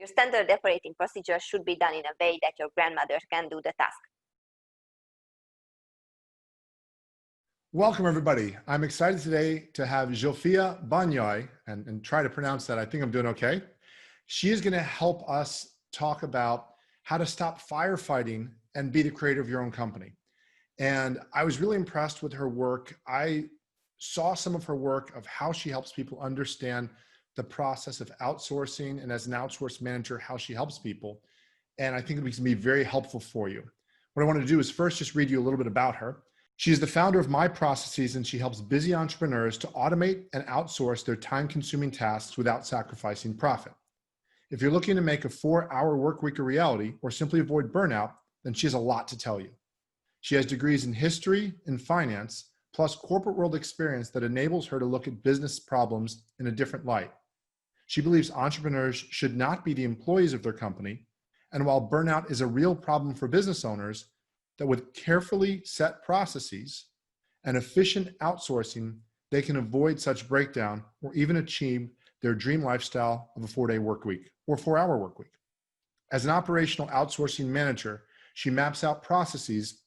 Your standard operating procedure should be done in a way that your grandmother can do the task. Welcome, everybody. I'm excited today to have Zsófia Banyai, and try to pronounce that. I think I'm doing okay. She is going to help us talk about how to stop firefighting and be the creator of your own company. And I was really impressed with her work. I saw some of her work of how she helps people understand the process of outsourcing, and as an outsource manager, how she helps people. And I think it can be very helpful for you. What I want to do is first just read you a little bit about her. She is the founder of Myprocesses, and she helps busy entrepreneurs to automate and outsource their time-consuming tasks without sacrificing profit. If you're looking to make a 4-hour work week a reality or simply avoid burnout, then she has a lot to tell you. She has degrees in history and finance, plus corporate world experience that enables her to look at business problems in a different light. She believes entrepreneurs should not be the employees of their company, and while burnout is a real problem for business owners, that with carefully set processes and efficient outsourcing, they can avoid such breakdown or even achieve their dream lifestyle of a 4-day work week or 4-hour work week. As an operational outsourcing manager, she maps out processes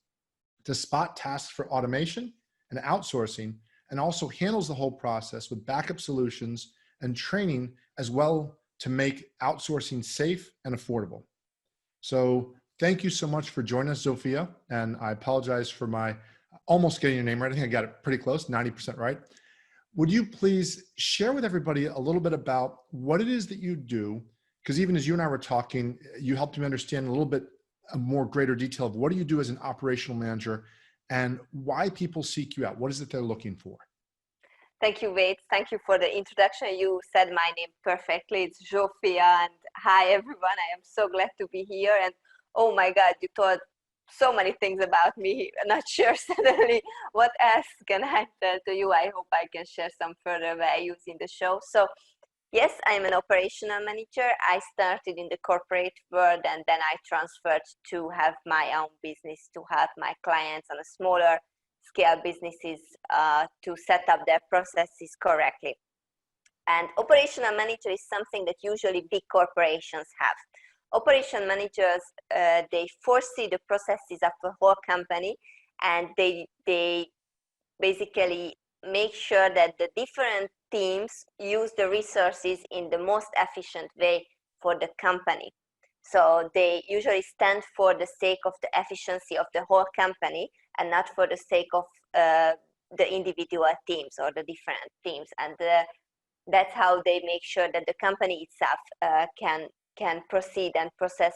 to spot tasks for automation and outsourcing, and also handles the whole process with backup solutions and training as well to make outsourcing safe and affordable. So thank you so much for joining us, Zsófia. And I apologize for my almost getting your name right. I think I got it pretty close, 90% right. Would you please share with everybody a little bit about what it is that you do? Because even as you and I were talking, you helped me understand a little bit more greater detail of what do you do as an operational manager and why people seek you out? What is it they're looking for? Thank you, Wade. Thank you for the introduction. You said my name perfectly. It's Zsófia, and hi, everyone. I am so glad to be here. And oh my God, you told so many things about me. I'm not sure suddenly what else can I tell to you. I hope I can share some further values in the show. So yes, I'm an operational manager. I started in the corporate world, and then I transferred to have my own business to help my clients on a smaller scale businesses to set up their processes correctly. And operational manager is something that usually big corporations have. Operation managers, they foresee the processes of the whole company, and they basically make sure that the different teams use the resources in the most efficient way for the company. So they usually stand for the sake of the efficiency of the whole company and not for the sake of the individual teams or the different teams. And that's how they make sure that the company itself can proceed and process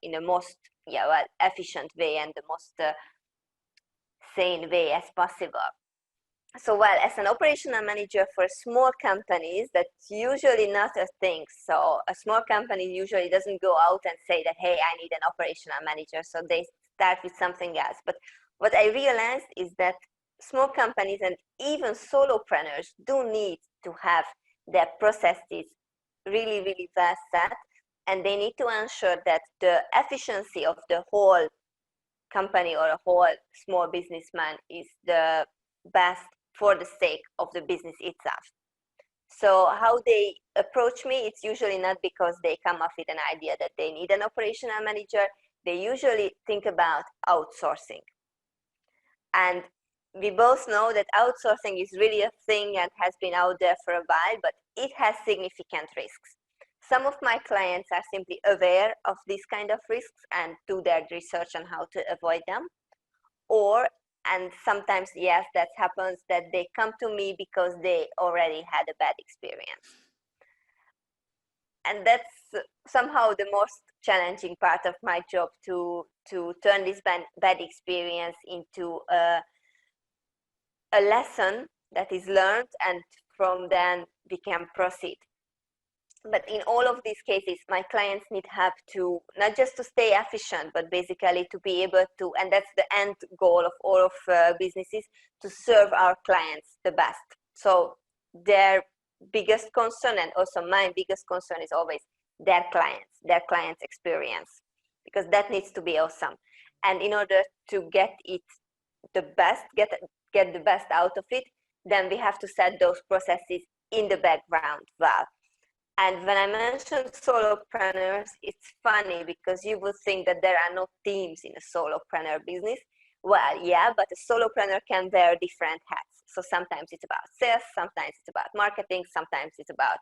in the most efficient way and the most sane way as possible. So as an operational manager for small companies, that's usually not a thing. So a small company usually doesn't go out and say that, hey, I need an operational manager. So they start with something else. But what I realized is that small companies and even solopreneurs do need to have their processes really, really well set. And they need to ensure that the efficiency of the whole company or a whole small businessman is the best for the sake of the business itself. So how they approach me, it's usually not because they come up with an idea that they need an operational manager. They usually think about outsourcing. And we both know that outsourcing is really a thing and has been out there for a while, but it has significant risks. Some of my clients are simply aware of these kind of risks and do their research on how to avoid them. And sometimes, yes, that happens, that they come to me because they already had a bad experience. And that's somehow the most challenging part of my job, to turn this bad experience into a lesson that is learned, and from then we can proceed. But in all of these cases, my clients need help to not just to stay efficient, but basically to be able to, and that's the end goal of all of businesses, to serve our clients the best. So their biggest concern, and also my biggest concern, is always their clients' experience, because that needs to be awesome. And in order to get it the best, get the best out of it, then we have to set those processes in the background well. And when I mentioned solopreneurs, it's funny because you would think that there are no teams in a solopreneur business. Well, yeah, but a solopreneur can wear different hats. So sometimes it's about sales, sometimes it's about marketing, sometimes it's about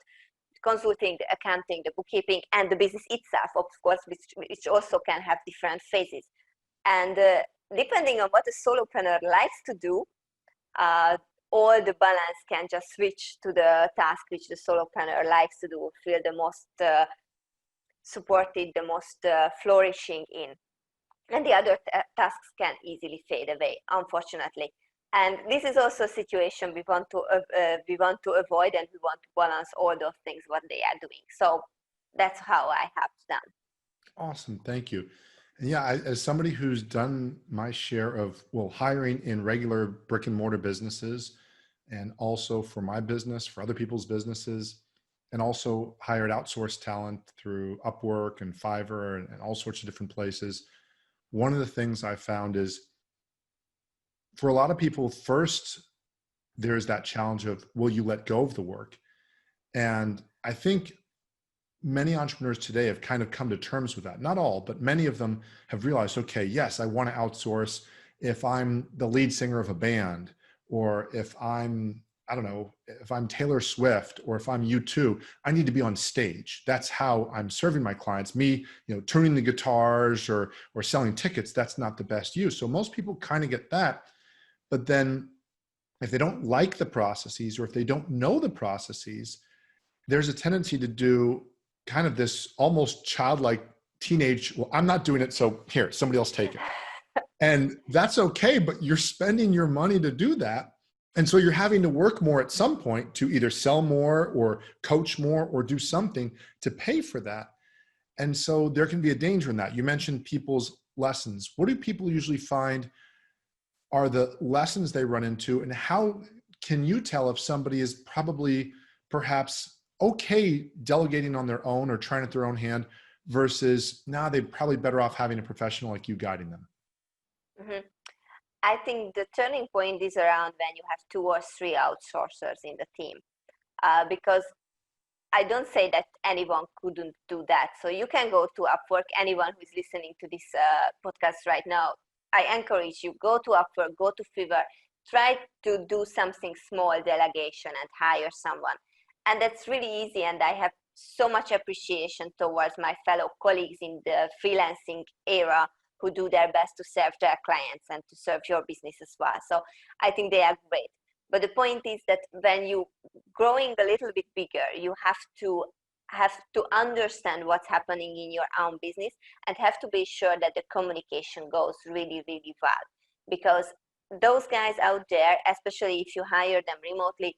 consulting, the accounting, the bookkeeping, and the business itself, of course, which also can have different phases. And depending on what a solopreneur likes to do, all the balance can just switch to the task which the solopreneur likes to do, feel the most supported, the most flourishing in. And the other tasks can easily fade away, unfortunately. And this is also a situation we want to avoid, and we want to balance all those things what they are doing. So that's how I have done. Awesome, thank you. And yeah, as somebody who's done my share of, well, hiring in regular brick and mortar businesses, and also for my business, for other people's businesses, and also hired outsourced talent through Upwork and Fiverr and all sorts of different places. One of the things I found is for a lot of people, first, there's that challenge of, will you let go of the work? And I think many entrepreneurs today have kind of come to terms with that. Not all, but many of them have realized, okay, yes, I want to outsource if I'm the lead singer of a band, or if I'm, I don't know, if I'm Taylor Swift, or if I'm U2, I need to be on stage. That's how I'm serving my clients. Me, tuning the guitars or selling tickets, that's not the best use. So most people kind of get that. But then if they don't like the processes, or if they don't know the processes, there's a tendency to do kind of this almost childlike teenage, well, I'm not doing it, so here, somebody else take it. And that's okay, but you're spending your money to do that. And so you're having to work more at some point to either sell more or coach more or do something to pay for that. And so there can be a danger in that. You mentioned people's lessons. What do people usually find are the lessons they run into, and how can you tell if somebody is probably perhaps okay delegating on their own or trying at their own hand versus they're probably better off having a professional like you guiding them? Mm-hmm. I think the turning point is around when you have 2 or 3 outsourcers in the team, because I don't say that anyone couldn't do that. So you can go to Upwork. Anyone who is listening to this podcast right now, I encourage you, go to Upwork, go to Fiverr, try to do something small, delegation, and hire someone. And that's really easy. And I have so much appreciation towards my fellow colleagues in the freelancing era who do their best to serve their clients and to serve your business as well. So I think they are great. But the point is that when you growing a little bit bigger, you have to understand what's happening in your own business and have to be sure that the communication goes really, really well. Because those guys out there, especially if you hire them remotely,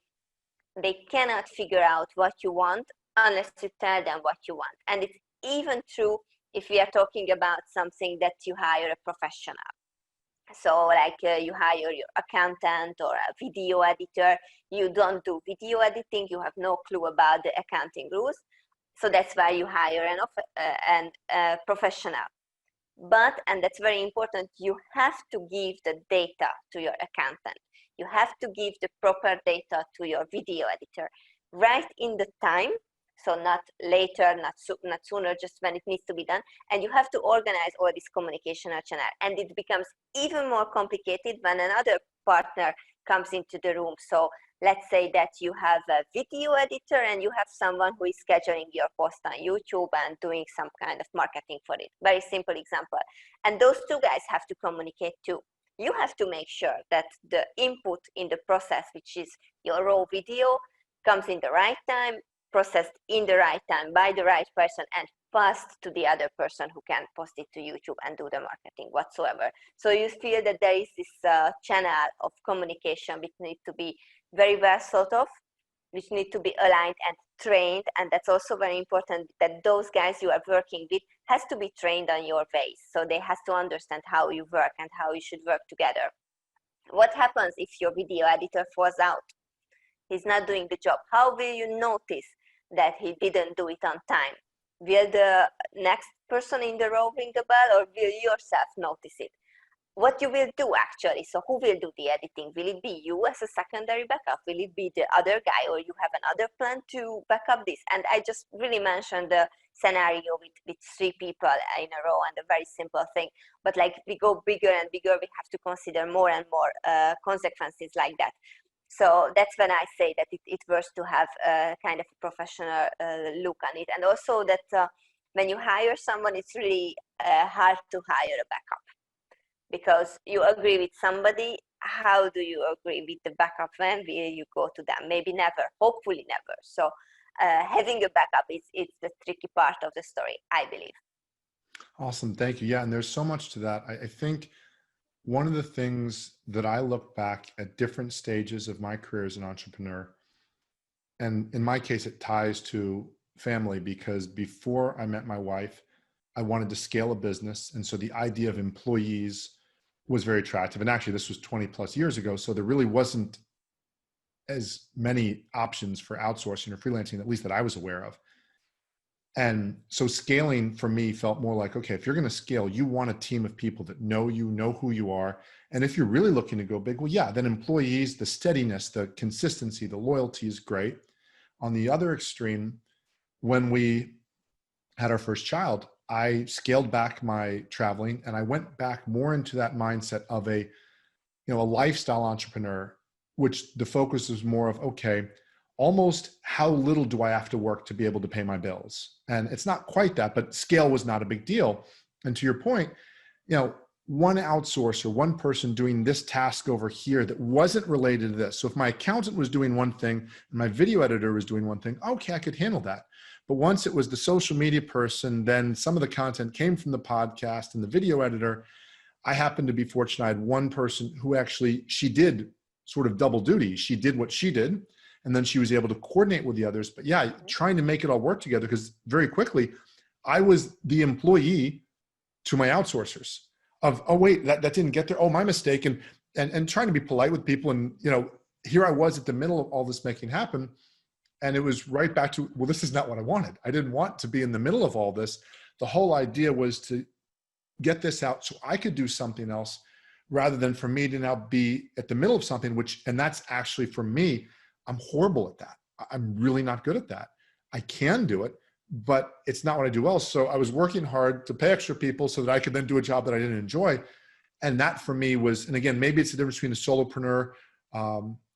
they cannot figure out what you want unless you tell them what you want. And it's even true if we are talking about something that you hire a professional. So like you hire your accountant or a video editor, you don't do video editing, you have no clue about the accounting rules. So that's why you hire a professional. But, and that's very important, you have to give the data to your accountant. You have to give the proper data to your video editor right in the time. So not later, not sooner, just when it needs to be done. And you have to organize all this communication channel. And it becomes even more complicated when another partner comes into the room. So let's say that you have a video editor and you have someone who is scheduling your post on YouTube and doing some kind of marketing for it. Very simple example. And those 2 guys have to communicate too. You have to make sure that the input in the process, which is your raw video, comes in the right time, processed in the right time by the right person, and passed to the other person who can post it to YouTube and do the marketing whatsoever. So you feel that there is this channel of communication which needs to be very well thought of, which need to be aligned and trained. And that's also very important that those guys you are working with has to be trained on your ways. So they has to understand how you work and how you should work together. What happens if your video editor falls out? He's not doing the job. How will you notice that he didn't do it on time? Will the next person in the row ring a bell, or will you yourself notice it? what you will do actually. So who will do the editing? Will it be you as a secondary backup? Will it be the other guy, or you have another plan to back up this? And I just really mentioned the scenario with 3 people in a row, and a very simple thing. But like we go bigger and bigger, we have to consider more and more consequences like that. So that's when I say that it worth to have a kind of a professional look on it. And also that when you hire someone, it's really hard to hire a backup, because you agree with somebody. How do you agree with the backup? When will you go to them? Maybe never, hopefully never. So having a backup is the tricky part of the story, I believe. Awesome. Thank you. Yeah. And there's so much to that. I think one of the things that I look back at different stages of my career as an entrepreneur, and in my case, it ties to family, because before I met my wife, I wanted to scale a business. And so the idea of employees was very attractive. And actually, this was 20 plus years ago. So there really wasn't as many options for outsourcing or freelancing, at least that I was aware of. And so scaling for me felt more like, okay, if you're going to scale, you want a team of people that know you, know who you are. And if you're really looking to go big, well, yeah, then employees, the steadiness, the consistency, the loyalty is great. On the other extreme, when we had our first child, I scaled back my traveling, and I went back more into that mindset of a lifestyle entrepreneur, which the focus was more of, okay, almost how little do I have to work to be able to pay my bills? And it's not quite that, but scale was not a big deal. And to your point, one outsourcer, one person doing this task over here that wasn't related to this. So if my accountant was doing one thing and my video editor was doing one thing, okay, I could handle that. But once it was the social media person, then some of the content came from the podcast and the video editor. I happened to be fortunate. I had one person who actually, she did sort of double duty. She did what she did, and then she was able to coordinate with the others. But yeah, trying to make it all work together, because very quickly, I was the employee to my outsourcers of, oh, wait, that didn't get there. Oh, my mistake. And trying to be polite with people. And, here I was at the middle of all this making happen. And it was right back to, well, this is not what I wanted. I didn't want to be in the middle of all this. The whole idea was to get this out so I could do something else, rather than for me to now be at the middle of something, and that's actually, for me, I'm horrible at that. I'm really not good at that. I can do it, but it's not what I do well. So I was working hard to pay extra people so that I could then do a job that I didn't enjoy. And that for me was, and again, maybe it's the difference between a solopreneur,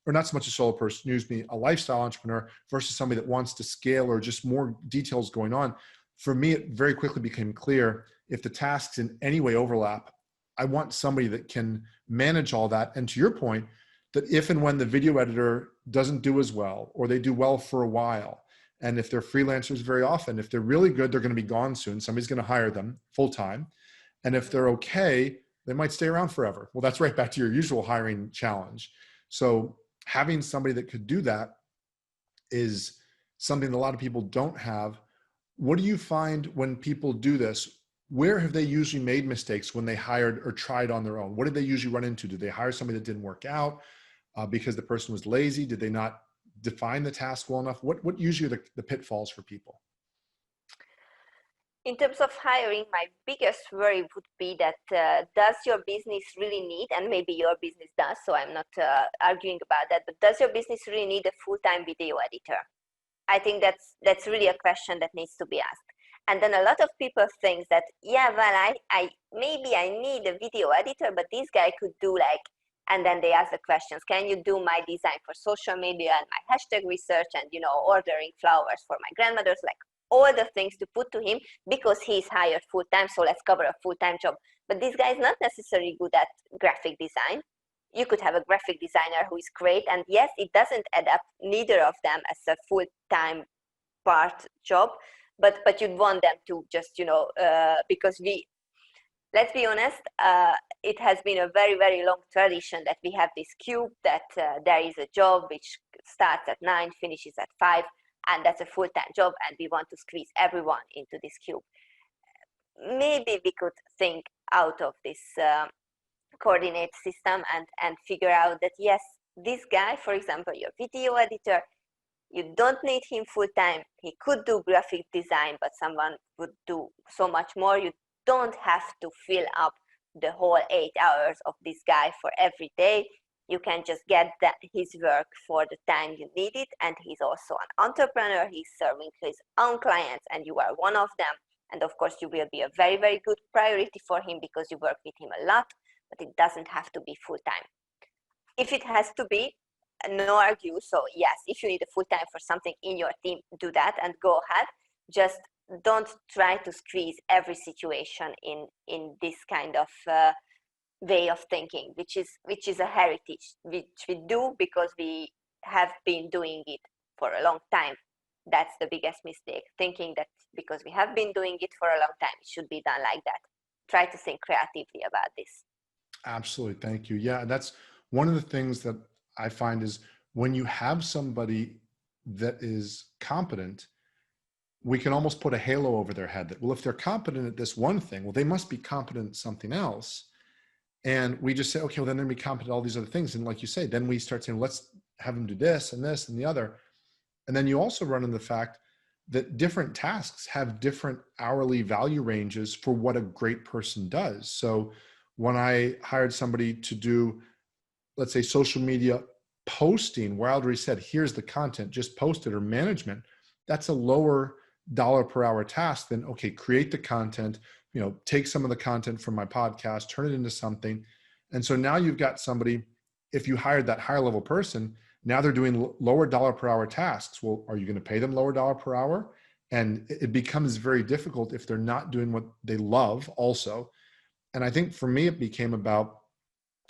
or not so much a solo person, a lifestyle entrepreneur versus somebody that wants to scale, or just more details going on. For me, it very quickly became clear, if the tasks in any way overlap, I want somebody that can manage all that. And to your point, that if and when the video editor doesn't do as well, or they do well for a while, and if they're freelancers very often, if they're really good, they're going to be gone soon. Somebody's going to hire them full time. And if they're okay, they might stay around forever. Well, that's right back to your usual hiring challenge. So having somebody that could do that is something that a lot of people don't have. What do you find when people do this? Where have they usually made mistakes when they hired or tried on their own? What did they usually run into? Did they hire somebody that didn't work out because the person was lazy? Did they not define the task well enough? What usually are the pitfalls for people? In terms of hiring, my biggest worry would be that does your business really need, and maybe your business does, so I'm not arguing about that, but does your business really need a full-time video editor? I think that's really a question that needs to be asked. And then a lot of people think that, yeah, well, I maybe I need a video editor, but this guy could do and then they ask the questions, can you do my design for social media and my hashtag research and, ordering flowers for my grandmother's, all the things to put to him because he's hired full-time, so let's cover a full-time job. But this guy is not necessarily good at graphic design. You could have a graphic designer who is great, and yes, it doesn't add up, neither of them, as a full-time part job, but you'd want them to just, because let's be honest, it has been a very, very long tradition that we have this cube, that there is a job which starts at 9, finishes at 5, and that's a full-time job, and we want to squeeze everyone into this cube. Maybe we could think out of this coordinate system and figure out that, yes, this guy, for example, your video editor, you don't need him full-time. He could do graphic design, but someone would do so much more. You don't have to fill up the whole 8 hours of this guy for every day. You can just get his work for the time you need it. And he's also an entrepreneur. He's serving his own clients and you are one of them. And of course, you will be a very, very good priority for him because you work with him a lot, but it doesn't have to be full-time. If it has to be, no argue. So yes, if you need a full-time for something in your team, do that and go ahead. Just don't try to squeeze every situation in this kind of way of thinking, which is a heritage, which we do because we have been doing it for a long time. That's the biggest mistake, thinking that because we have been doing it for a long time, it should be done like that. Try to think creatively about this. Absolutely. Thank you. Yeah. That's one of the things that I find is when you have somebody that is competent, we can almost put a halo over their head that, well, if they're competent at this one thing, well, they must be competent at something else. And we just say, okay, well, then they're going to be competent at all these other things. And like you say, then we start saying, let's have them do this and this and the other. And then you also run into the fact that different tasks have different hourly value ranges for what a great person does. So when I hired somebody to do, let's say, social media posting, where I already said, here's the content, just post it, or management, that's a lower dollar per hour task than, okay, create the content, take some of the content from my podcast, turn it into something. And so now you've got somebody, if you hired that higher level person, now they're doing lower dollar per hour tasks. Well, are you going to pay them lower dollar per hour? And it becomes very difficult if they're not doing what they love also. And I think for me, it became about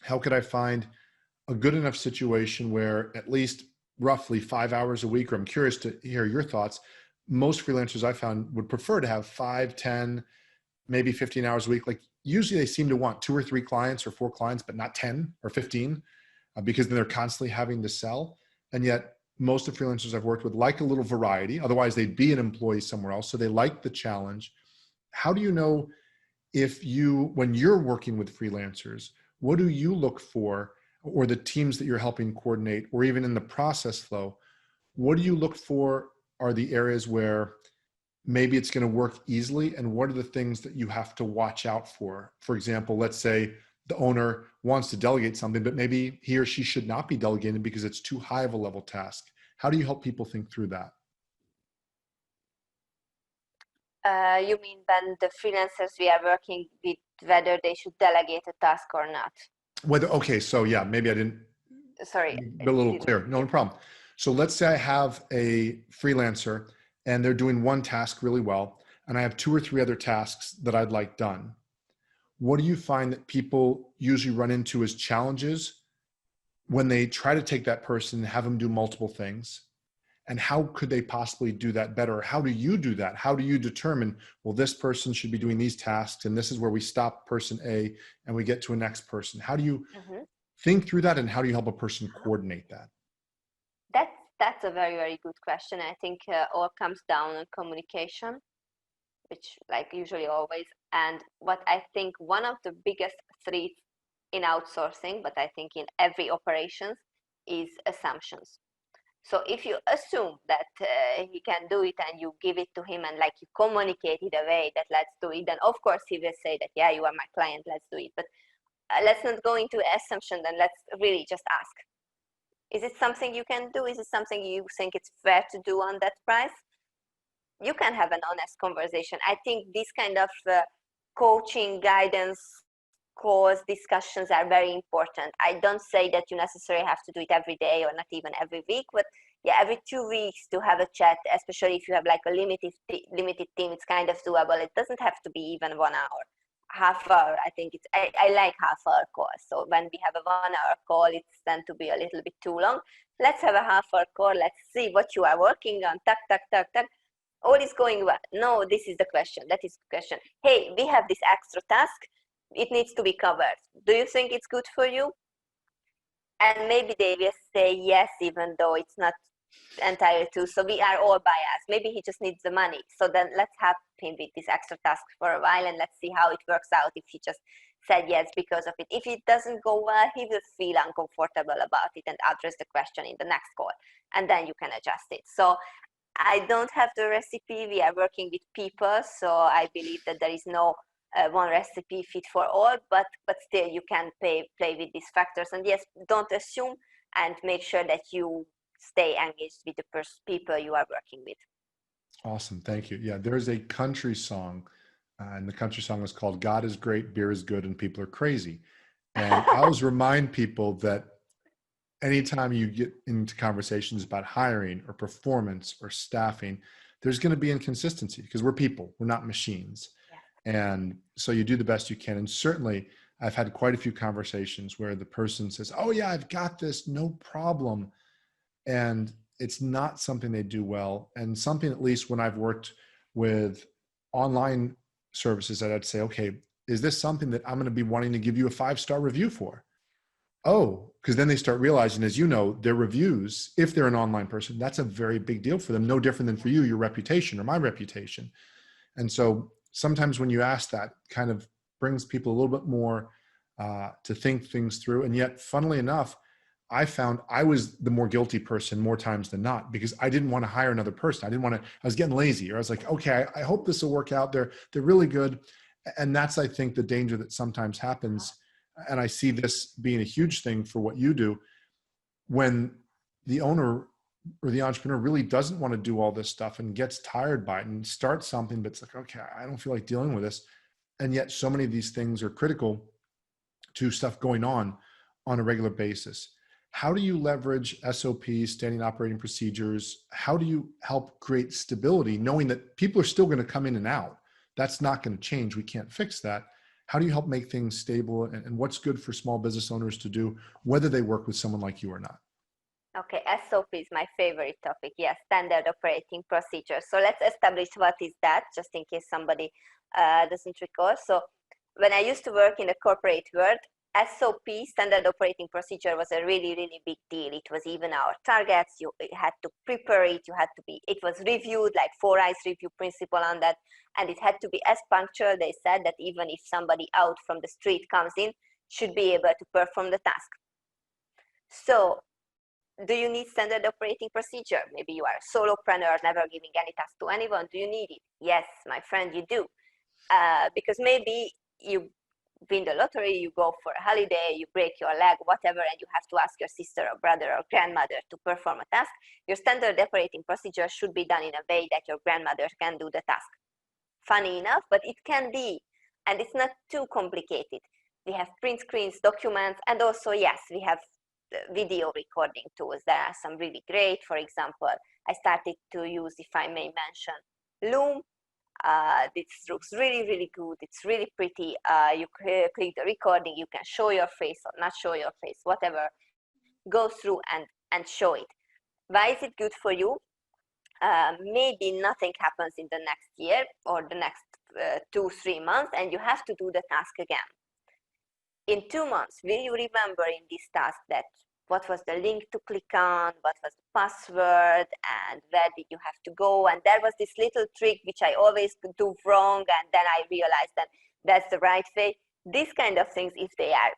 how could I find a good enough situation where at least roughly 5 hours a week, or I'm curious to hear your thoughts. Most freelancers I found would prefer to have 5, 10, maybe 15 hours a week. Like usually they seem to want 2 or 3 clients or 4 clients, but not 10 or 15. Because then they're constantly having to sell. And yet most of the freelancers I've worked with like a little variety. Otherwise they'd be an employee somewhere else. So they like the challenge. How do you know when you're working with freelancers, what do you look for, or the teams that you're helping coordinate, or even in the process flow, what do you look for are the areas where maybe it's going to work easily? And what are the things that you have to watch out for? For example, let's say the owner wants to delegate something, but maybe he or she should not be delegated because it's too high of a level task. How do you help people think through that? You mean when the freelancers we are working with, whether they should delegate a task or not? Okay, so yeah, maybe I didn't Sorry, be a little clear. No problem. So let's say I have a freelancer and they're doing one task really well, and I have 2 or 3 other tasks that I'd like done. What do you find that people usually run into as challenges when they try to take that person and have them do multiple things? And how could they possibly do that better? How do you do that? How do you determine, well, this person should be doing these tasks, and this is where we stop person A and we get to a next person? How do you think through that, and how do you help a person coordinate that? That's a very, very good question. I think all comes down on communication, which like usually always. And what I think one of the biggest threats in outsourcing, but I think in every operations, is assumptions. So if you assume that he can do it and you give it to him and like you communicate it away that let's do it, then of course he will say that, yeah, you are my client, let's do it. But let's not go into assumption, then let's really just ask. Is it something you can do? Is it something you think it's fair to do on that price? You can have an honest conversation. I think these kind of coaching, guidance, calls, discussions are very important. I don't say that you necessarily have to do it every day or not even every week, but yeah, every 2 weeks to have a chat, especially if you have like a limited team, it's kind of doable. It doesn't have to be even 1 hour. Half hour, I think I like half-hour calls. So when we have a 1 hour call, it's tend to be a little bit too long. Let's have a half-hour call. Let's see what you are working on. Tuck, tuck, tuck, tuck. All is going well. No, this is the question. That is the question. Hey, we have this extra task. It needs to be covered. Do you think it's good for you? And maybe they will say yes, even though it's not entirely true. So we are all biased. Maybe he just needs the money. So then let's help him with this extra task for a while and let's see how it works out if he just said yes because of it. If it doesn't go well, he will feel uncomfortable about it and address the question in the next call. And then you can adjust it. So I don't have the recipe. We are working with people. So I believe that there is no one recipe fit for all, but still you can play with these factors. And yes, don't assume, and make sure that you stay engaged with the people you are working with. Awesome. Thank you. Yeah, there's a country song, and the country song is called God is Great, Beer is Good, and People are Crazy. And I always remind people that anytime you get into conversations about hiring or performance or staffing, there's going to be inconsistency because we're people, we're not machines. Yeah. And so you do the best you can. And certainly I've had quite a few conversations where the person says, oh yeah, I've got this, no problem. And it's not something they do well. And something, at least when I've worked with online services, that I'd say, okay, is this something that I'm going to be wanting to give you a 5-star review for? Oh, because then they start realizing, as you know, their reviews, if they're an online person, that's a very big deal for them. No different than for you, your reputation or my reputation. And so sometimes when you ask that, kind of brings people a little bit more to think things through. And yet, funnily enough, I found I was the more guilty person more times than not, because I didn't want to hire another person. I was getting lazy, or I was like, okay, I hope this will work out. They're really good. And that's, I think, the danger that sometimes happens. And I see this being a huge thing for what you do, when the owner or the entrepreneur really doesn't want to do all this stuff and gets tired by it and starts something, but it's like, okay, I don't feel like dealing with this. And yet so many of these things are critical to stuff going on a regular basis. How do you leverage SOPs, standing operating procedures? How do you help create stability, knowing that people are still going to come in and out? That's not going to change. We can't fix that. How do you help make things stable, and what's good for small business owners to do, whether they work with someone like you or not? Okay, SOP is my favorite topic. Yes, standard operating procedure. So let's establish what is that, just in case somebody doesn't recall. So when I used to work in the corporate world, SOP, standard operating procedure, was a really, really big deal. It was even our targets. You had to prepare it. It was reviewed, like 4 eyes review principle on that. And it had to be as punctual. They said that even if somebody out from the street comes in, should be able to perform the task. So do you need standard operating procedure? Maybe you are a solopreneur, never giving any task to anyone. Do you need it? Yes, my friend, you do. Because maybe you win the lottery, you go for a holiday, you break your leg, whatever, and you have to ask your sister or brother or grandmother to perform a task. Your standard operating procedure should be done in a way that your grandmother can do the task. Funny enough, but it can be, and it's not too complicated. We have print screens, documents, and also, yes, we have video recording tools. There are some really great. For example, I started to use, if I may mention, Loom. This looks really, really good. It's really pretty. You click the recording, you can show your face or not show your face, whatever. Go through and show it. Why is it good for you? Maybe nothing happens in the next year or the next 2-3 months, and you have to do the task again. In 2 months, will you remember in this task that what was the link to click on, what was the password, and where did you have to go? And there was this little trick which I always could do wrong, and then I realized that that's the right way. These kind of things, if they are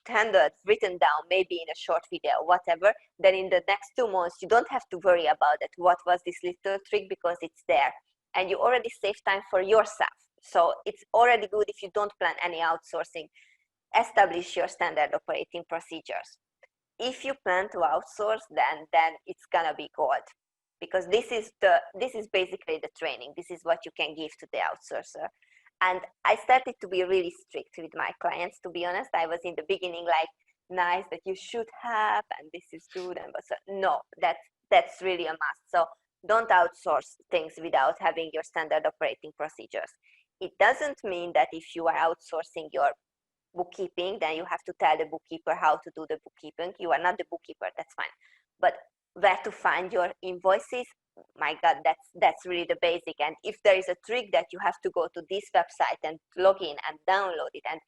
handled, written down, maybe in a short video, whatever, then in the next 2 months, you don't have to worry about it. What was this little trick? Because it's there. And you already save time for yourself. So it's already good if you don't plan any outsourcing. Establish your standard operating procedures. If you plan to outsource, then it's gonna be gold, because this is basically the training. This is what you can give to the outsourcer. And I started to be really strict with my clients, to be honest. I was in the beginning like, nice, that you should have, and this is good, and so no, that's really a must. So don't outsource things without having your standard operating procedures. It doesn't mean that if you are outsourcing your bookkeeping, then you have to tell the bookkeeper how to do the bookkeeping. You are not the bookkeeper, that's fine. But where to find your invoices, my God, that's really the basic. And if there is a trick that you have to go to this website and log in and download it, and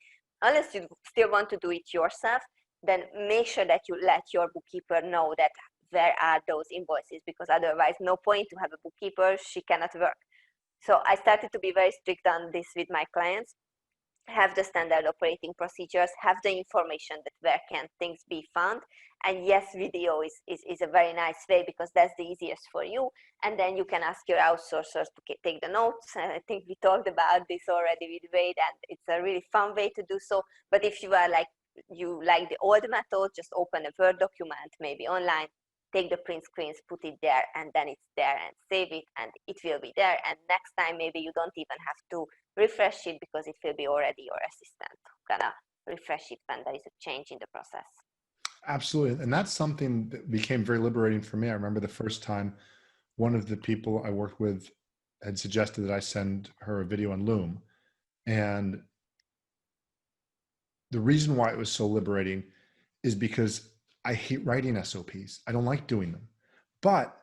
unless you still want to do it yourself, then make sure that you let your bookkeeper know that where are those invoices, because otherwise no point to have a bookkeeper, she cannot work. So I started to be very strict on this with my clients. have the standard operating procedures, have the information that where can things be found. And yes, video is a very nice way because that's the easiest for you. And then you can ask your outsourcers to take the notes. And I think we talked about this already with Wade, and it's a really fun way to do so. But if you are like, you like the old method, just open a Word document, maybe online, take the print screens, put it there, and then it's there, and save it, and it will be there. And next time, maybe you don't even have to refresh it because it will be already your assistant gonna refresh it when there is a change in the process. Absolutely. And that's something that became very liberating for me. I remember the first time one of the people I worked with had suggested that I send her a video on Loom. And the reason why it was so liberating is because I hate writing SOPs. I don't like doing them, but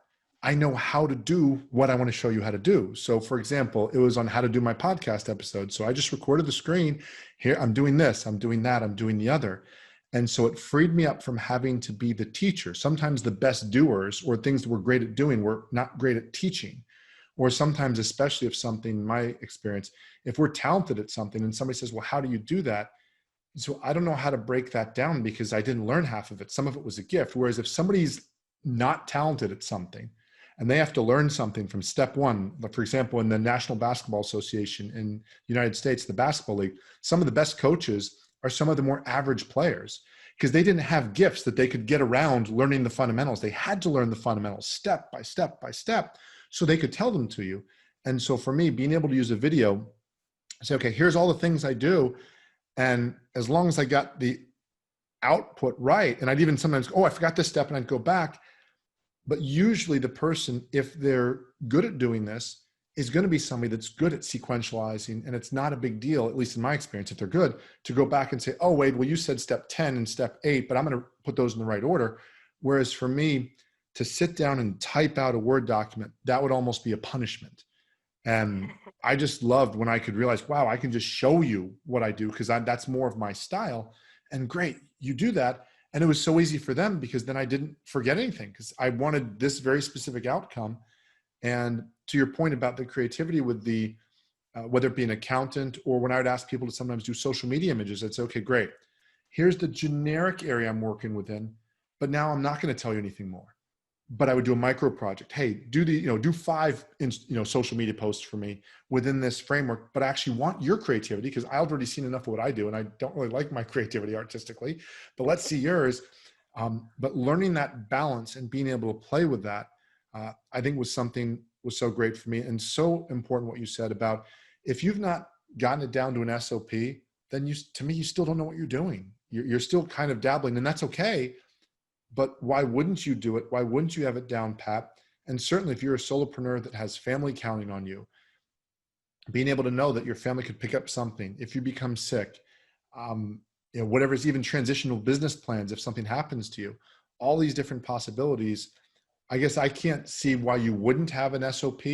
I know how to do what I want to show you how to do. So for example, it was on how to do my podcast episode. So I just recorded the screen here. I'm doing this, I'm doing that, I'm doing the other. And so it freed me up from having to be the teacher. Sometimes the best doers or things that we're great at doing, we're not great at teaching. Or sometimes, especially if something, in my experience, if we're talented at something and somebody says, well, how do you do that? So I don't know how to break that down because I didn't learn half of it. Some of it was a gift. Whereas if somebody's not talented at something and they have to learn something from step one, like for example, in the National Basketball Association in the United States, the basketball league, some of the best coaches are some of the more average players because they didn't have gifts that they could get around learning the fundamentals. They had to learn the fundamentals step by step by step so they could tell them to you. And so for me, being able to use a video, say, okay, here's all the things I do. And as long as I got the output right, and I'd even sometimes, oh, I forgot this step, and I'd go back. But usually the person, if they're good at doing this, is going to be somebody that's good at sequentializing. And it's not a big deal, at least in my experience, if they're good, to go back and say, oh, Wade, well, you said step 10 and step 8, but I'm going to put those in the right order. Whereas for me, to sit down and type out a Word document, that would almost be a punishment. And I just loved when I could realize, wow, I can just show you what I do because that's more of my style. And great, you do that. And it was so easy for them because then I didn't forget anything because I wanted this very specific outcome. And to your point about the creativity with the, whether it be an accountant or when I would ask people to sometimes do social media images, I'd say, okay, great. Here's the generic area I'm working within, but now I'm not going to tell you anything more. But I would do a micro project. Hey, do 5, social media posts for me within this framework, but I actually want your creativity because I've already seen enough of what I do. And I don't really like my creativity artistically, but let's see yours. But learning that balance and being able to play with that, I think was so great for me and so important what you said about if you've not gotten it down to an SOP, then to me, you still don't know what you're doing. You're still kind of dabbling, and that's okay. But why wouldn't you do it? Why wouldn't you have it down pat? And certainly if you're a solopreneur that has family counting on you, being able to know that your family could pick up something if you become sick, whatever's even transitional business plans, if something happens to you, all these different possibilities, I guess I can't see why you wouldn't have an SOP.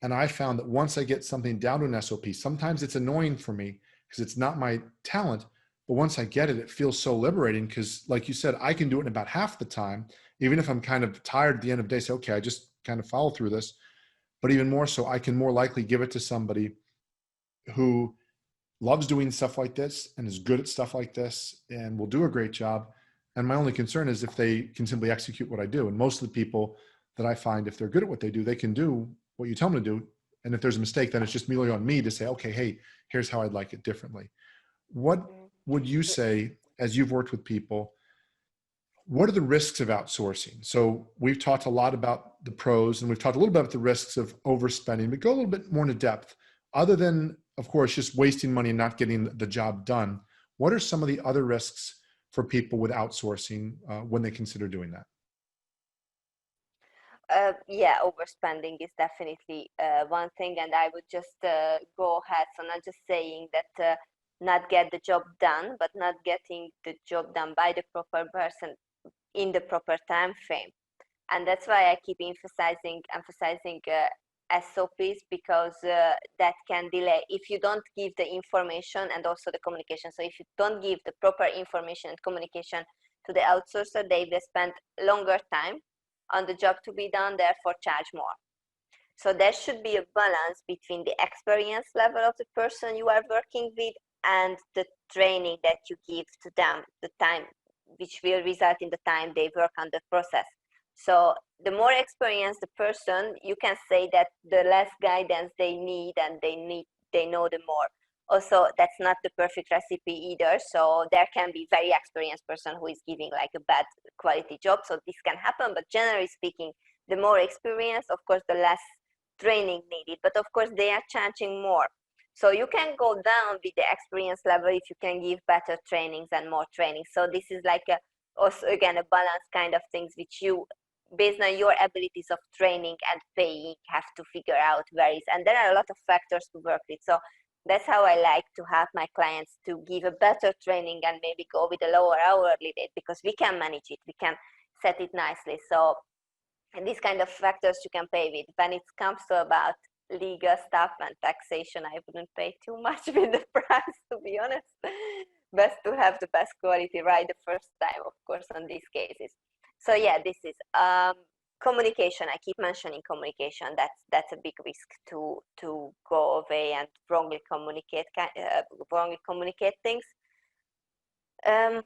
And I found that once I get something down to an SOP, sometimes it's annoying for me because it's not my talent. But once I get it, it feels so liberating because like you said, I can do it in about half the time, even if I'm kind of tired at the end of the day, say, okay, I just kind of follow through this. But even more so, I can more likely give it to somebody who loves doing stuff like this and is good at stuff like this and will do a great job. And my only concern is if they can simply execute what I do. And most of the people that I find, if they're good at what they do, they can do what you tell them to do. And if there's a mistake, then it's just merely on me to say, okay, hey, here's how I'd like it differently. What would you say, as you've worked with people, what are the risks of outsourcing? So we've talked a lot about the pros and we've talked a little bit about the risks of overspending, but go a little bit more into depth. Other than, of course, just wasting money and not getting the job done, what are some of the other risks for people with outsourcing when they consider doing that? Overspending is definitely one thing, and I would just go ahead. So not just saying that not get the job done, but not getting the job done by the proper person in the proper time frame. And that's why I keep emphasizing SOPs because that can delay if you don't give the information and also the communication. So if you don't give the proper information and communication to the outsourcer, they will spend longer time on the job to be done, therefore charge more. So there should be a balance between the experience level of the person you are working with and the training that you give to them, the time which will result in the time they work on the process. So the more experienced the person, you can say that the less guidance they need, and they know the more. Also, that's not the perfect recipe either. So there can be very experienced person who is giving like a bad quality job. So this can happen, but generally speaking, the more experience, of course, the less training needed. But of course, they are charging more. So you can go down with the experience level if you can give better trainings and more training. So this is like also again a balance kind of things which you, based on your abilities of training and paying, have to figure out where is. And there are a lot of factors to work with. So that's how I like to help my clients to give a better training and maybe go with a lower hourly rate, because we can manage it, we can set it nicely. So, and these kind of factors you can pay with. When it comes to about legal stuff and taxation, I wouldn't pay too much with the price, to be honest. Best to have the best quality right the first time, of course, on these cases. So yeah, this is communication. I keep mentioning communication. That's a big risk to go away and wrongly communicate things. And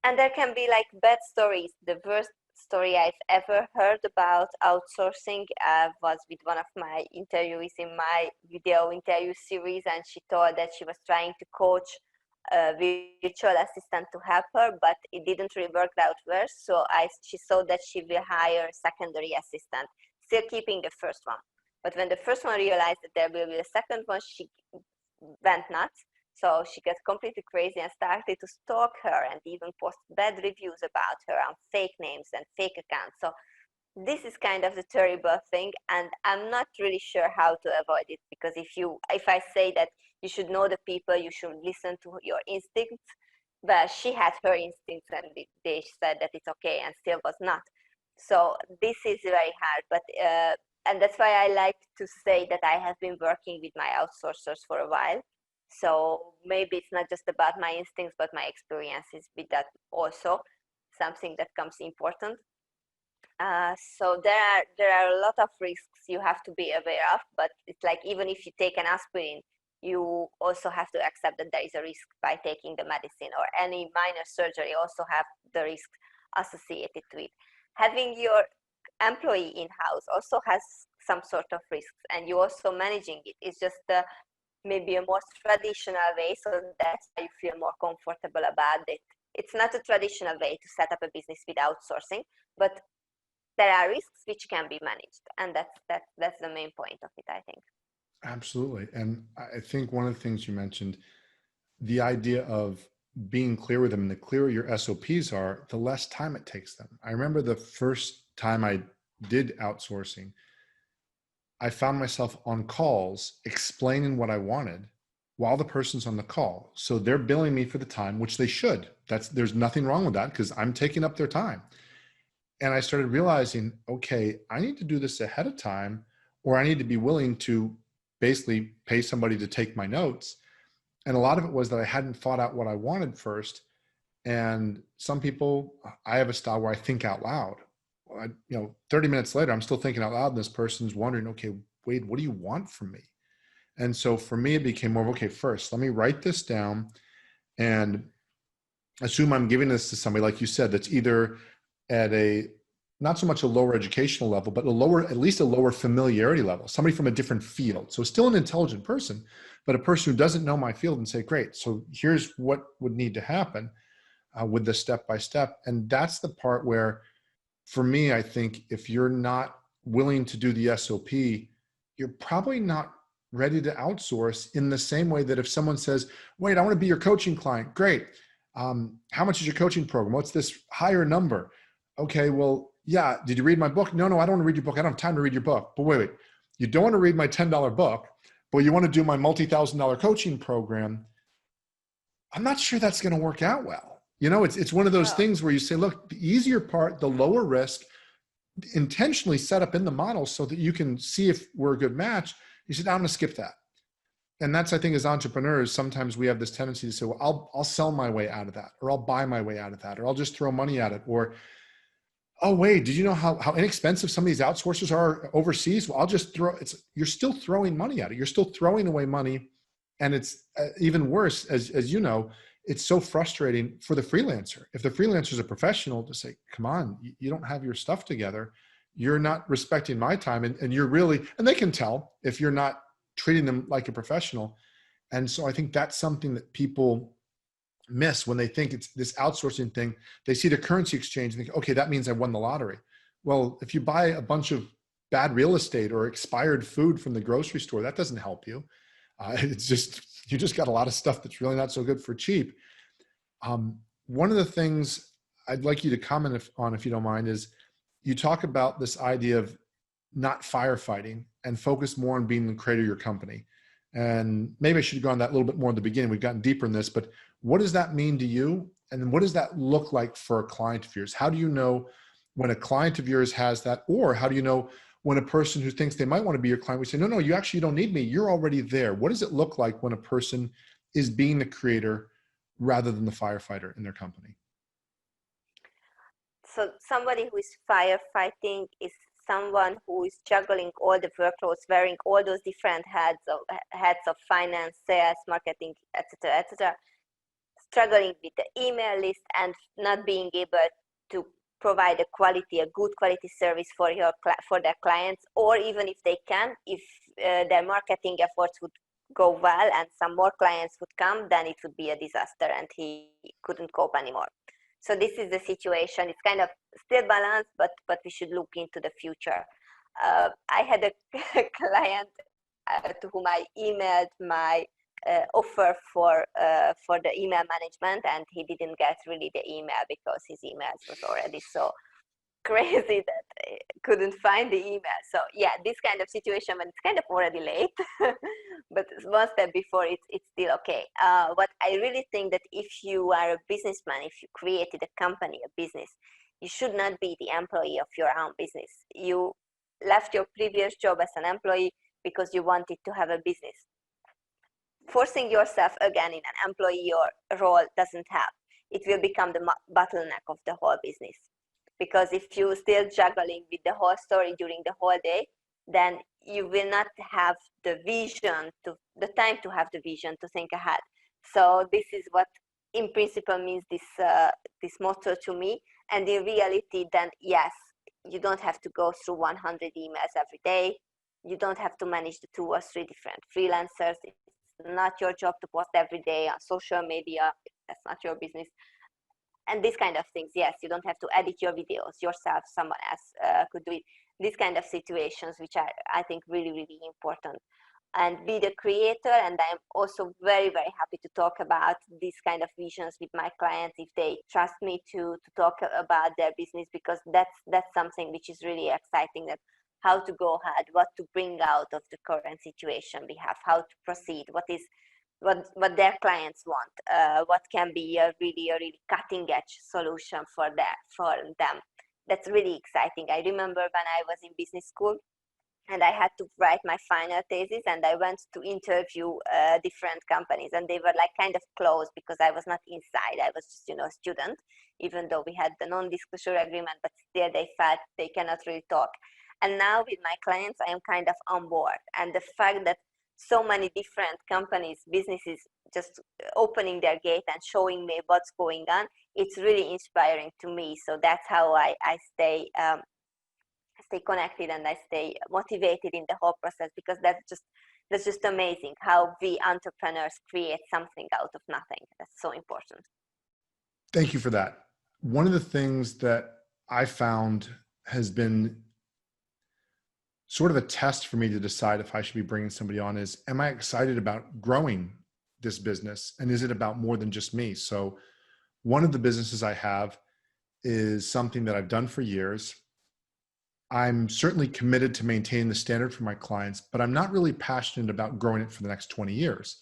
there can be like bad stories. The worst story I've ever heard about outsourcing was with one of my interviewees in my video interview series, and she told that she was trying to coach a virtual assistant to help her, but it didn't really work out well. So she saw that she will hire a secondary assistant, still keeping the first one. But when the first one realized that there will be a second one, she went nuts. So she got completely crazy and started to stalk her and even post bad reviews about her on fake names and fake accounts. So this is kind of the terrible thing, and I'm not really sure how to avoid it, because if I say that you should know the people, you should listen to your instincts, well, she had her instincts and they said that it's okay and still was not. So this is very hard, but and that's why I like to say that I have been working with my outsourcers for a while. So maybe it's not just about my instincts, but my experiences with that also, something that comes important. So there are a lot of risks you have to be aware of, but it's like even if you take an aspirin, you also have to accept that there is a risk by taking the medicine, or any minor surgery also have the risk associated to it. Having your employee in-house also has some sort of risks, and you also managing it. It's just maybe a more traditional way, so that's why you feel more comfortable about it. It's not a traditional way to set up a business with outsourcing, but there are risks which can be managed, and that's the main point of it, I think. Absolutely. And I think one of the things you mentioned, the idea of being clear with them, and the clearer your SOPs are, the less time it takes them. I remember the first time I did outsourcing, I found myself on calls explaining what I wanted while the person's on the call. So they're billing me for the time, which they should. There's nothing wrong with that, because I'm taking up their time. And I started realizing, okay, I need to do this ahead of time, or I need to be willing to basically pay somebody to take my notes. And a lot of it was that I hadn't thought out what I wanted first. And some people, I have a style where I think out loud. 30 minutes later, I'm still thinking out loud, and this person's wondering, okay, Wade, what do you want from me? And so for me, it became more of, okay, first, let me write this down and assume I'm giving this to somebody, like you said, that's either at not so much a lower educational level, but at least a lower familiarity level, somebody from a different field. So still an intelligent person, but a person who doesn't know my field, and say, great, so here's what would need to happen with the step-by-step. And that's the part where, for me, I think if you're not willing to do the SOP, you're probably not ready to outsource in the same way that if someone says, wait, I want to be your coaching client. Great. How much is your coaching program? What's this higher number? Okay, well, yeah. Did you read my book? No, I don't want to read your book. I don't have time to read your book. But wait. You don't want to read my $10 book, but you want to do my multi-$1,000 coaching program. I'm not sure that's going to work out well. It's one of those things where you say, look, the easier part, the lower risk, intentionally set up in the model so that you can see if we're a good match. You said, I'm going to skip that. And that's, I think, as entrepreneurs, sometimes we have this tendency to say, well, I'll sell my way out of that, or I'll buy my way out of that, or I'll just throw money at it. Or, oh, wait, did you know how inexpensive some of these outsourcers are overseas? Well, I'll just you're still throwing money at it. You're still throwing away money And it's even worse, as you know, it's so frustrating for the freelancer. If the freelancer is a professional, to say, come on, you don't have your stuff together. You're not respecting my time. And you're really, and they can tell if you're not treating them like a professional. And so I think that's something that people miss when they think it's this outsourcing thing. They see the currency exchange and think, okay, that means I won the lottery. Well, if you buy a bunch of bad real estate or expired food from the grocery store, that doesn't help you. It's just, you just got a lot of stuff that's really not so good for cheap. One of the things I'd like you to comment on, if you don't mind, is you talk about this idea of not firefighting and focus more on being the creator of your company. And maybe I should have gone that a little bit more in the beginning. We've gotten deeper in this, but what does that mean to you? And what does that look like for a client of yours? How do you know when a client of yours has that? Or how do you know when a person who thinks they might want to be your client, we say, no, you actually don't need me. You're already there. What does it look like when a person is being the creator rather than the firefighter in their company? So somebody who is firefighting is someone who is juggling all the workloads, wearing all those different hats of finance, sales, marketing, etc., struggling with the email list and not being able to provide a good quality service for their clients, or even if they can, if their marketing efforts would go well and some more clients would come, then it would be a disaster and he couldn't cope anymore. So this is the situation. It's kind of still balanced, but we should look into the future. I had a client to whom I emailed my offer for the email management, and he didn't get really the email because his emails was already so crazy that I couldn't find the email. So yeah, this kind of situation when it's kind of already late, but one step before, it's still okay. But I really think that if you are a businessman, if you created a company, a business, you should not be the employee of your own business. You left your previous job as an employee because you wanted to have a business. Forcing yourself again in an employee or role doesn't help. It will become the bottleneck of the whole business. Because if you're still juggling with the whole story during the whole day, then you will not have the vision, the time to have the vision to think ahead. So this is what in principle means this motto to me. And in reality, then yes, you don't have to go through 100 emails every day. You don't have to manage the 2 or 3 different freelancers. It's not your job to post every day on social media. That's not your business. And these kind of things, yes, you don't have to edit your videos yourself. Someone else could do it. These kind of situations, which are, I think, really, really important. And be the creator. And I'm also very, very happy to talk about these kind of visions with my clients if they trust me to talk about their business, because that's something which is really exciting, that how to go ahead, what to bring out of the current situation we have, how to proceed, what their clients want, what can be a really cutting edge solution for them. That's really exciting. I remember when I was in business school and I had to write my final thesis, and I went to interview different companies, and they were like kind of closed because I was not inside. I was just, a student, even though we had the non-disclosure agreement, but still they felt they cannot really talk. And now with my clients, I am kind of on board. And the fact that so many different companies, businesses just opening their gate and showing me what's going on, it's really inspiring to me. So that's how I stay connected and I stay motivated in the whole process, because that's just amazing how we entrepreneurs create something out of nothing. That's so important. Thank you for that. One of the things that I found has been sort of a test for me to decide if I should be bringing somebody on is, am I excited about growing this business? And is it about more than just me? So one of the businesses I have is something that I've done for years. I'm certainly committed to maintain the standard for my clients, but I'm not really passionate about growing it for the next 20 years.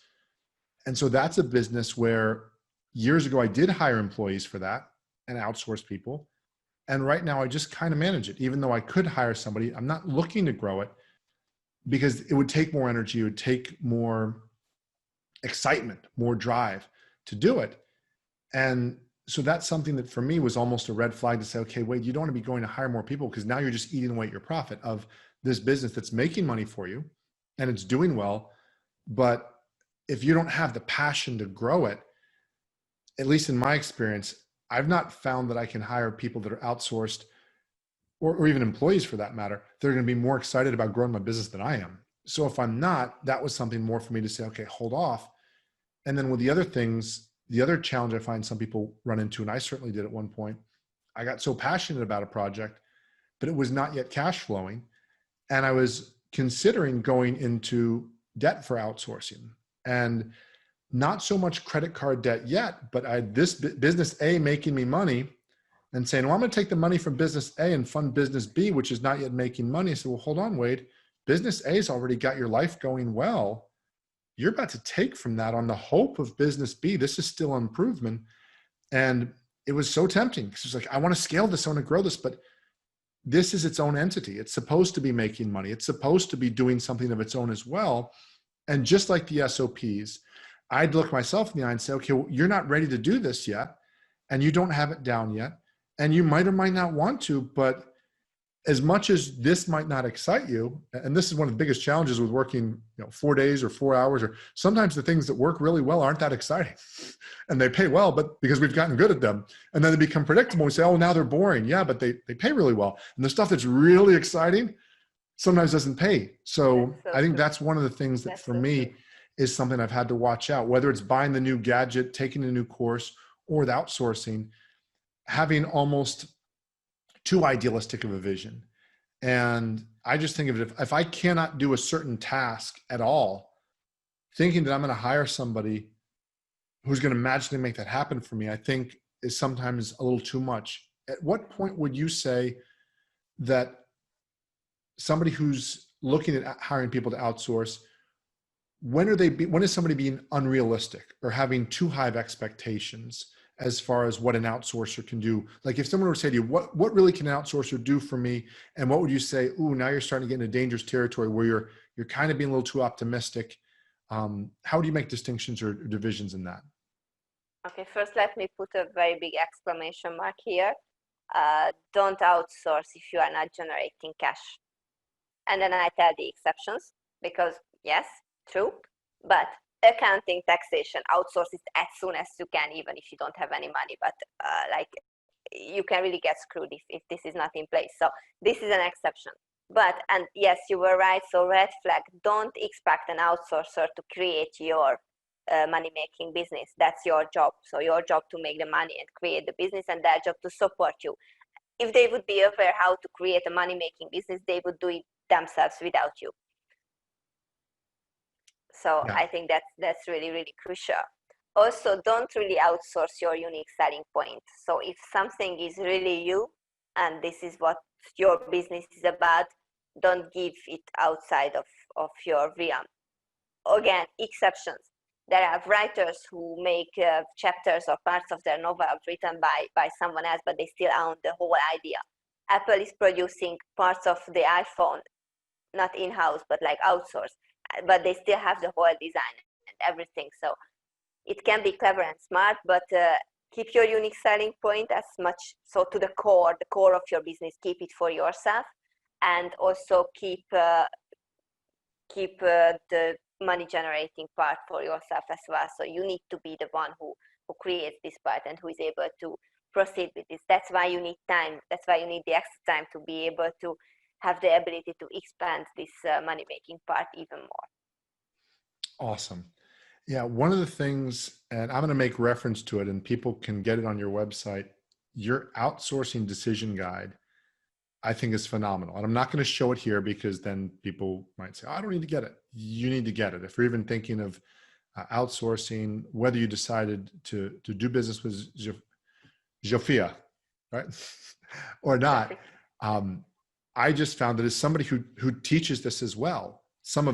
And so that's a business where years ago I did hire employees for that and outsource people. And right now I just kind of manage it. Even though I could hire somebody, I'm not looking to grow it because it would take more energy. It would take more excitement, more drive to do it. And so that's something that for me was almost a red flag to say, okay, wait, you don't want to be going to hire more people, because now you're just eating away at your profit of this business that's making money for you and it's doing well, but if you don't have the passion to grow it, at least in my experience, I've not found that I can hire people that are outsourced or even employees for that matter. They're going to be more excited about growing my business than I am. So if I'm not, that was something more for me to say, okay, hold off. And then with the other things, the other challenge I find some people run into, and I certainly did at one point, I got so passionate about a project, but it was not yet cash flowing. And I was considering going into debt for outsourcing, and not so much credit card debt yet, but I had this business A making me money and saying, well, I'm going to take the money from business A and fund business B, which is not yet making money. I said, well, hold on, Wade, business A's already got your life going well. You're about to take from that on the hope of business B. This is still improvement. And it was so tempting because it's like, I want to scale this, I want to grow this, but this is its own entity. It's supposed to be making money. It's supposed to be doing something of its own as well. And just like the SOPs, I'd look myself in the eye and say, okay, well, you're not ready to do this yet, and you don't have it down yet, and you might or might not want to, but as much as this might not excite you, and this is one of the biggest challenges with working 4 days or 4 hours, or sometimes the things that work really well aren't that exciting and they pay well, but because we've gotten good at them, and then they become predictable. We say, oh, now they're boring. Yeah, but they pay really well. And the stuff that's really exciting sometimes doesn't pay. So I think that's one of the things that for me is something I've had to watch out, whether it's buying the new gadget, taking a new course, or with outsourcing, having almost too idealistic of a vision. And I just think of it, if I cannot do a certain task at all, thinking that I'm going to hire somebody who's going to magically make that happen for me, I think is sometimes a little too much. At what point would you say that somebody who's looking at hiring people to outsource, when is somebody being unrealistic or having too high of expectations as far as what an outsourcer can do? Like if someone were to say to you, what really can an outsourcer do for me? And what would you say, ooh, now you're starting to get into dangerous territory where you're kind of being a little too optimistic. How do you make distinctions or divisions in that? Okay, first let me put a very big exclamation mark here. Don't outsource if you are not generating cash. And then I tell the exceptions, because yes, true, but accounting, taxation, outsource it as soon as you can, even if you don't have any money, but like you can really get screwed if this is not in place. So this is an exception. But, and yes, you were right, so red flag, don't expect an outsourcer to create your money-making business. That's your job. So your job to make the money and create the business, and their job to support you. If they would be aware how to create a money-making business, they would do it themselves without you. So yeah. I think that's really, really crucial. Also, don't really outsource your unique selling point. So if something is really you, and this is what your business is about, don't give it outside of your realm. Again, exceptions. There are writers who make chapters or parts of their novel written by someone else, but they still own the whole idea. Apple is producing parts of the iPhone, not in-house, but like outsourced, but they still have the whole design and everything. So it can be clever and smart, but keep your unique selling point as much, so to the core of your business, keep it for yourself, and also keep the money generating part for yourself as well. So you need to be the one who creates this part and who is able to proceed with this. That's why you need time. That's why you need the extra time to be able to have the ability to expand this money making part even more. Awesome. Yeah, one of the things, and I'm going to make reference to it and people can get it on your website, your outsourcing decision guide, I think is phenomenal. And I'm not going to show it here because then people might say, oh, I don't need to get it. You need to get it. If you're even thinking of outsourcing, whether you decided to do business with Zsofia, right? or not, I just found that as somebody who teaches this as well,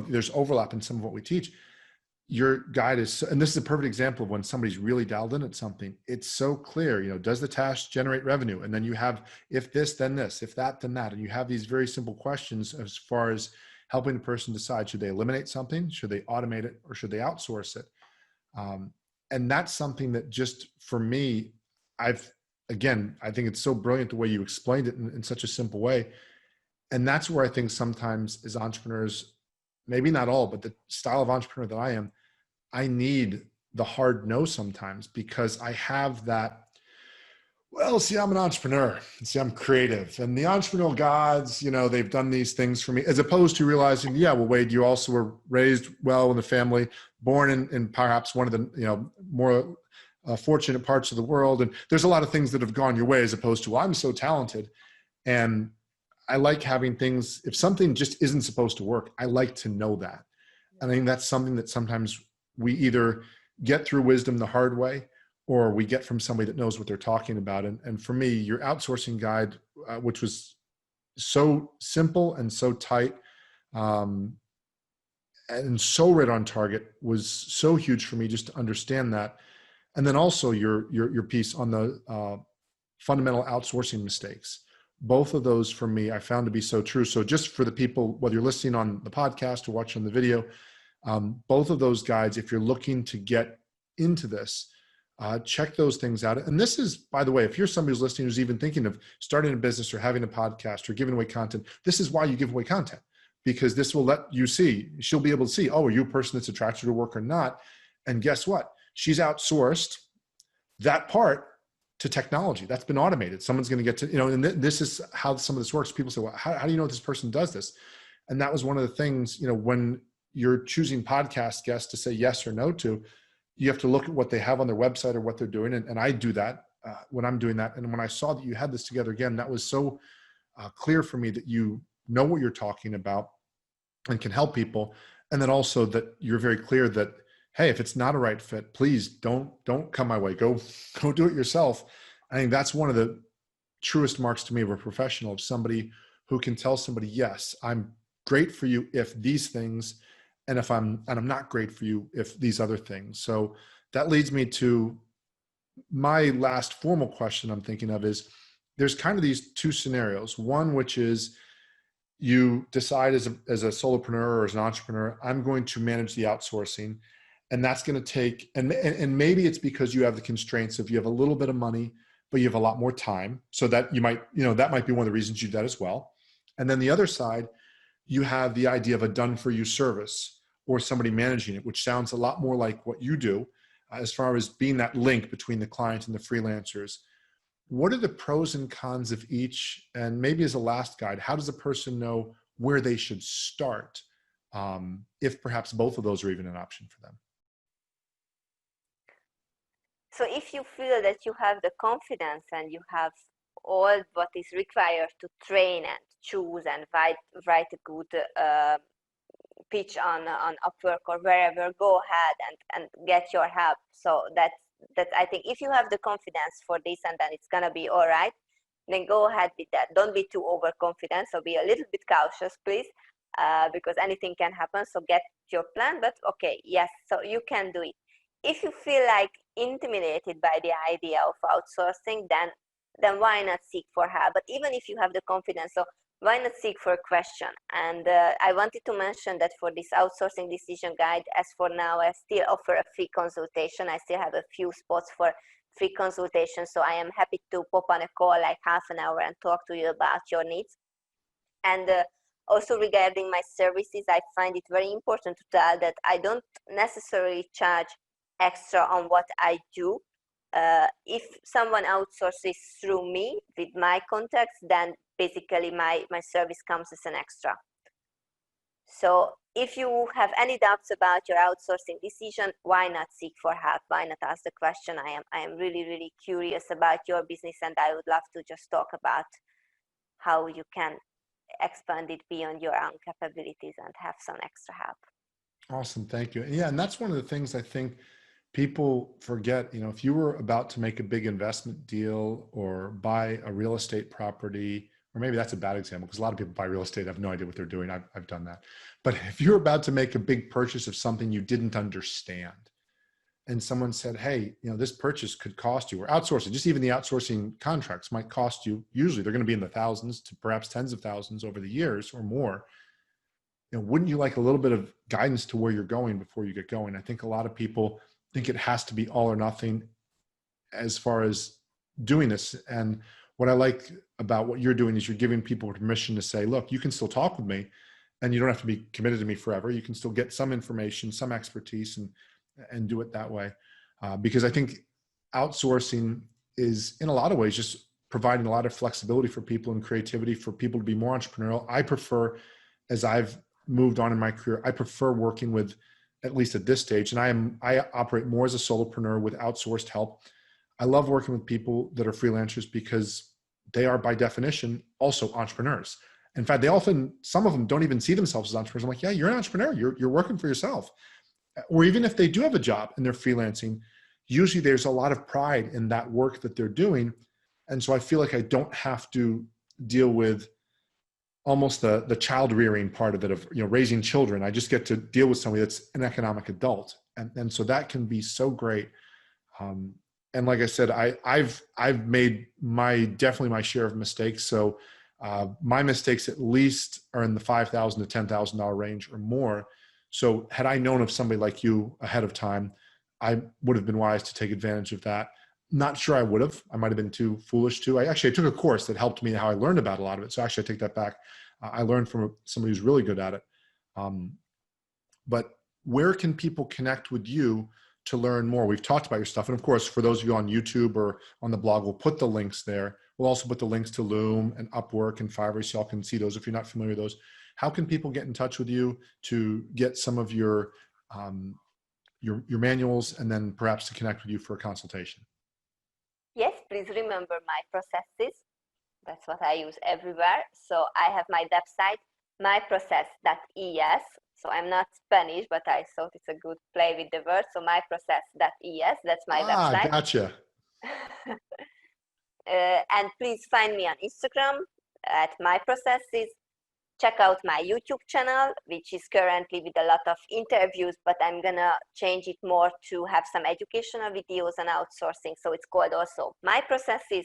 there's overlap in some of what we teach. Your guide is, and this is a perfect example of when somebody's really dialed in at something. It's so clear, does the task generate revenue? And then you have, if this, then this, if that, then that. And you have these very simple questions as far as helping the person decide, should they eliminate something? Should they automate it? Or should they outsource it? And that's something that just for me, I think it's so brilliant the way you explained it in such a simple way. And that's where I think sometimes as entrepreneurs, maybe not all, but the style of entrepreneur that I am, I need the hard no sometimes, because I have that, well, see, I'm an entrepreneur. See, I'm creative. And the entrepreneurial gods, they've done these things for me, as opposed to realizing, yeah, well, Wade, you also were raised well in the family, born in perhaps one of the, more fortunate parts of the world. And there's a lot of things that have gone your way, as opposed to, well, I'm so talented. And I like having things, if something just isn't supposed to work, I like to know that. And I think that's something that sometimes we either get through wisdom the hard way, or we get from somebody that knows what they're talking about. And for me, your outsourcing guide, which was so simple and so tight, and so right on target, was so huge for me just to understand that. And then also your piece on the fundamental outsourcing mistakes. Both of those for me, I found to be so true. So just for the people, whether you're listening on the podcast or watching the video, both of those guides, if you're looking to get into this, check those things out. And this is, by the way, if you're somebody who's listening, who's even thinking of starting a business or having a podcast or giving away content, this is why you give away content, because this will let you see, she'll be able to see, oh, are you a person that's attracted to work or not? And guess what? She's outsourced that part to technology. That's been automated. Someone's going to get to, and this is how some of this works. People say, well, how do you know this person does this? And that was one of the things, when you're choosing podcast guests to say yes or no to, you have to look at what they have on their website or what they're doing. And I do that when I'm doing that. And when I saw that you had this together again, that was so clear for me that you know what you're talking about and can help people. And then also that you're very clear that, hey, if it's not a right fit, please don't come my way. Go do it yourself. I think that's one of the truest marks to me of a professional, of somebody who can tell somebody, yes, I'm great for you if these things, and I'm not great for you if these other things. So that leads me to my last formal question I'm thinking of is, there's kind of these two scenarios. One, which is you decide as a solopreneur or as an entrepreneur, I'm going to manage the outsourcing. And that's going to take, and maybe it's because you have the constraints of, you have a little bit of money, but you have a lot more time. So that you might, that might be one of the reasons you do that as well. And then the other side, you have the idea of a done for you service or somebody managing it, which sounds a lot more like what you do as far as being that link between the client and the freelancers. What are the pros and cons of each? And maybe as a last guide, how does a person know where they should start if perhaps both of those are even an option for them? So if you feel that you have the confidence and you have all what is required to train and choose and write a good pitch on Upwork or wherever, go ahead and get your help. So that's I think if you have the confidence for this and then it's gonna be all right, then go ahead with that. Don't be too overconfident. So be a little bit cautious, please, because anything can happen. So get your plan, but okay, yes, so you can do it. If you feel like intimidated by the idea of outsourcing, then why not seek for help? But even if you have the confidence, so why not seek for a question? And I wanted to mention that for this outsourcing decision guide, as for now, I still offer a free consultation. I still have a few spots for free consultation. So I am happy to pop on a call like half an hour and talk to you about your needs. And also regarding my services, I find it very important to tell that I don't necessarily charge extra on what I do. If someone outsources through me with my contacts, then basically my service comes as an extra. So if you have any doubts about your outsourcing decision, why not seek for help? Why not ask the question? I am really, really curious about your business, and I would love to just talk about how you can expand it beyond your own capabilities and have some extra help. Awesome. Thank you. Yeah. And that's one of the things I think people forget. If you were about to make a big investment deal or buy a real estate property, or maybe that's a bad example because a lot of people buy real estate, have no idea what they're doing. I've done that. But if you're about to make a big purchase of something you didn't understand, and someone said, hey, this purchase could cost you, or outsourcing, just even the outsourcing contracts might cost you, usually they're going to be in the thousands to perhaps tens of thousands over the years or more. Wouldn't you like a little bit of guidance to where you're going before you get going? I think a lot of people think it has to be all or nothing as far as doing this. And what I like about what you're doing is you're giving people permission to say, look, you can still talk with me and you don't have to be committed to me forever. You can still get some information, some expertise, and and do it that way. Because I think outsourcing is in a lot of ways just providing a lot of flexibility for people and creativity for people to be more entrepreneurial. I prefer, as I've moved on in my career, I prefer working with, at least at this stage, and I operate more as a solopreneur with outsourced help. I love working with people that are freelancers because they are by definition also entrepreneurs. In fact, some of them don't even see themselves as entrepreneurs. I'm like, yeah, you're an entrepreneur. You're working for yourself. Or even if they do have a job and they're freelancing, usually there's a lot of pride in that work that they're doing. And so I feel like I don't have to deal with almost the child rearing part of it, of, raising children. I just get to deal with somebody that's an economic adult. And so that can be so great. And like I said, I've made definitely my share of mistakes. So my mistakes at least are in the $5,000 to $10,000 range or more. So had I known of somebody like you ahead of time, I would have been wise to take advantage of that. Not sure I would have. I might have been too foolish to. I took a course that helped me how I learned about a lot of it. So actually I take that back. I learned from somebody who's really good at it. But where can people connect with you to learn more? We've talked about your stuff. And of course, for those of you on YouTube or on the blog, we'll put the links there. We'll also put the links to Loom and Upwork and Fiverr, so y'all can see those if you're not familiar with those. How can people get in touch with you to get some of your manuals and then perhaps to connect with you for a consultation? Yes, please remember Myprocesses. That's what I use everywhere. So I have my website, myprocess.es. So I'm not Spanish, but I thought it's a good play with the word. So myprocess.es, that's my website. Gotcha. And please find me on Instagram at Myprocesses. Check out my YouTube channel, which is currently with a lot of interviews, but I'm gonna change it more to have some educational videos on outsourcing. So it's called also Myprocesses,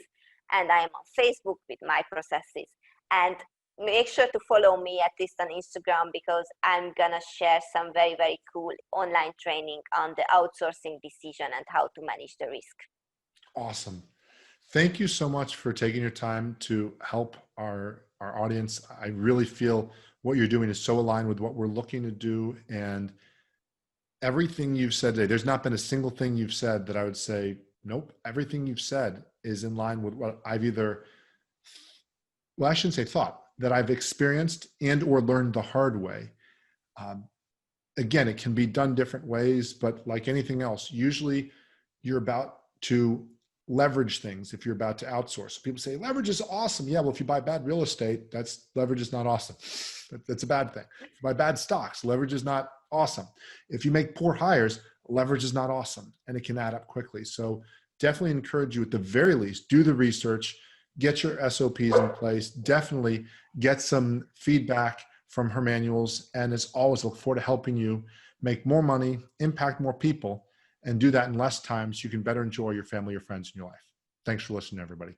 and I'm on Facebook with Myprocesses. And make sure to follow me at least on Instagram, because I'm gonna share some very, very cool online training on the outsourcing decision and how to manage the risk. Awesome. Thank you so much for taking your time to help our audience. I really feel what you're doing is so aligned with what we're looking to do. And everything you've said today, there's not been a single thing you've said that I would say, nope, everything you've said is in line with what I've I shouldn't say thought, that I've experienced and or learned the hard way. Again, it can be done different ways, but like anything else, usually you're about to leverage things if you're about to outsource. People say leverage is awesome. Yeah, well, if you buy bad real estate, leverage is not awesome. That's a bad thing. If you buy bad stocks, leverage is not awesome. If you make poor hires, leverage is not awesome, and it can add up quickly. So definitely encourage you, at the very least, do the research, get your SOPs in place, definitely get some feedback from her manuals, and as always, look forward to helping you make more money, impact more people, and do that in less time so you can better enjoy your family, your friends, and your life. Thanks for listening, everybody.